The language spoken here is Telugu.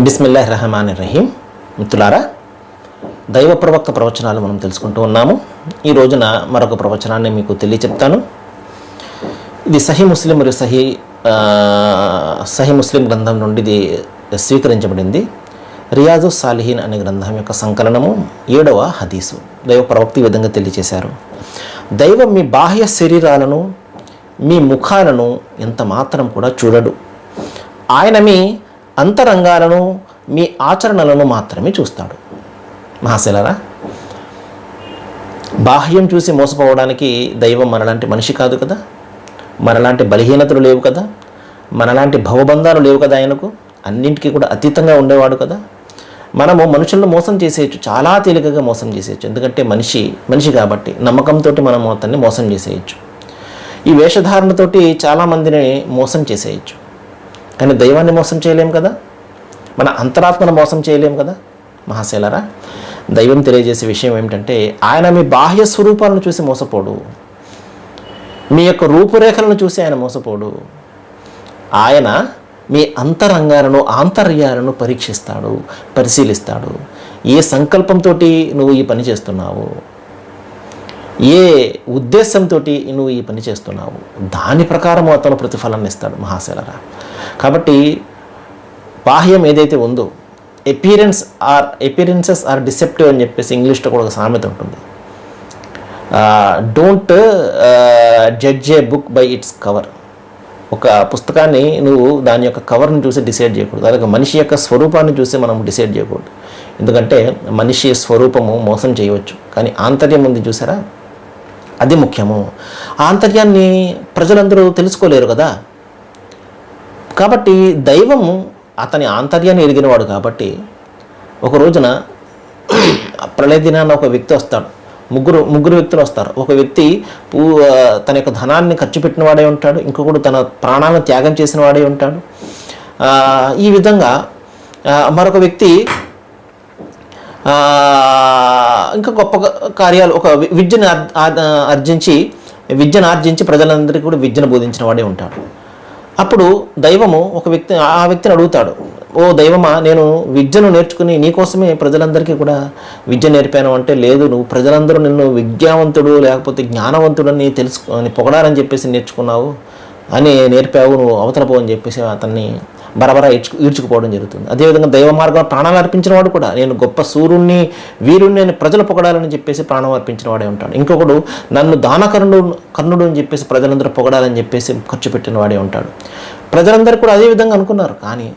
బిస్మిల్లాహిర్ రహమానిర్ రహీం. మిత్రులారా, దైవ ప్రవక్త ప్రవచనాలు మనం తెలుసుకుంటూ ఉన్నాము. ఈ రోజున మరొక ప్రవచనాన్ని మీకు తెలియచెప్తాను. ఇది సహీ ముస్లిం మరియు సహీ ముస్లిం గ్రంథం నుండి ఇది స్వీకరించబడింది. రియాజు సాలిహీన్ అనే గ్రంథం యొక్క సంకలనము 7వ హదీసు. దైవ ప్రవక్త ఈ విధంగా తెలియచేశారు: దైవం మీ బాహ్య శరీరాలను, మీ ముఖాలను ఎంత మాత్రం కూడా చూడడు. ఆయన మీ అంతరంగాలను, మీ ఆచరణలను మాత్రమే చూస్తాడు. మహాశిలారా, బాహ్యం చూసి మోసపోవడానికి దైవం మనలాంటి మనిషి కాదు కదా, మనలాంటి బలహీనతలు లేవు కదా, మనలాంటి భవబంధాలు లేవు కదా. ఆయనకు అన్నింటికీ కూడా అతీతంగా ఉండేవాడు కదా. మనము మనుషులను మోసం చేసేయచ్చు, చాలా తేలికగా మోసం చేసేయచ్చు. ఎందుకంటే మనిషి కాబట్టి నమ్మకంతో మనం అతన్ని మోసం చేసేయచ్చు. ఈ వేషధారణతోటి చాలామందిని మోసం చేసేయచ్చు. కానీ దైవాన్ని మోసం చేయలేం కదా, మన అంతరాత్మను మోసం చేయలేం కదా. మహాశైలరా, దైవం తెలియజేసే విషయం ఏమిటంటే, ఆయన మీ బాహ్య స్వరూపాలను చూసి మోసపోడు, మీ యొక్క రూపురేఖలను చూసి ఆయన మోసపోడు. ఆయన మీ అంతరంగాలను, ఆంతర్యాలను పరీక్షిస్తాడు, పరిశీలిస్తాడు. ఏ సంకల్పంతో నువ్వు ఈ పని చేస్తున్నావు, ఏ ఉద్దేశంతో నువ్వు ఈ పని చేస్తున్నావు, దాని ప్రకారం అతను ప్రతిఫలాన్ని ఇస్తాడు. మహాశైలరా, కాబట్టి బాహ్యం ఏదైతే ఉందో, ఎపిరెన్సెస్ ఆర్ డిసెప్టివ్ అని చెప్పేసి ఇంగ్లీష్లో కూడా ఒక సామెత ఉంటుంది. Don't judge A book by its cover. ఒక పుస్తకాన్ని నువ్వు దాని యొక్క కవర్ని చూసి డిసైడ్ చేయకూడదు. అలాగే మనిషి యొక్క స్వరూపాన్ని చూసి మనం డిసైడ్ చేయకూడదు. ఎందుకంటే మనిషి స్వరూపము మోసం చేయవచ్చు, కానీ ఆంతర్యం ఉంది చూసారా, అది ముఖ్యము. ఆంతర్యాన్ని ప్రజలందరూ తెలుసుకోలేరు కదా. కాబట్టి దైవము అతని ఆంతర్యాన్ని ఎరిగినవాడు కాబట్టి ఒక రోజున ప్రళయ దినాన ఒక వ్యక్తి వస్తాడు, ముగ్గురు వ్యక్తులు వస్తారు. ఒక వ్యక్తి తన యొక్క ధనాన్ని ఖర్చు పెట్టిన వాడే ఉంటాడు, ఇంకొకడు తన ప్రాణాలను త్యాగం చేసిన వాడే ఉంటాడు. ఈ విధంగా మరొక వ్యక్తి ఇంకా గొప్ప కార్యాలు, ఒక విద్యను ఆర్జించి ప్రజలందరికీ కూడా విద్యను బోధించిన వాడే ఉంటాడు. అప్పుడు దైవము ఆ వ్యక్తిని అడుగుతాడు, ఓ దైవమా, నేను విద్యను నేర్చుకుని నీకోసమే ప్రజలందరికీ కూడా విద్య నేర్పాను అంటే, లేదు, నువ్వు ప్రజలందరూ నిన్ను విద్యావంతుడు లేకపోతే జ్ఞానవంతుడని తెలుసుకొని పొగడాలని చెప్పేసి నేర్చుకున్నావు అని నేర్పావు, నువ్వు అవతల పో అని చెప్పేసి అతన్ని బరబరా ఈడ్చుకుపోవడం జరుగుతుంది. అదేవిధంగా దైవ మార్గంలో ప్రాణాలు అర్పించిన వాడు కూడా, నేను గొప్ప సూర్యుణ్ణి, వీరుణ్ణి అని ప్రజలు పొగడాలని చెప్పేసి ప్రాణం అర్పించిన వాడే ఉంటాడు. ఇంకొకడు నన్ను కర్ణుడు అని చెప్పేసి ప్రజలందరూ పొగడాలని చెప్పేసి ఖర్చు పెట్టిన వాడే ఉంటాడు. ప్రజలందరూ కూడా అదే విధంగా అనుకున్నారు. కానీ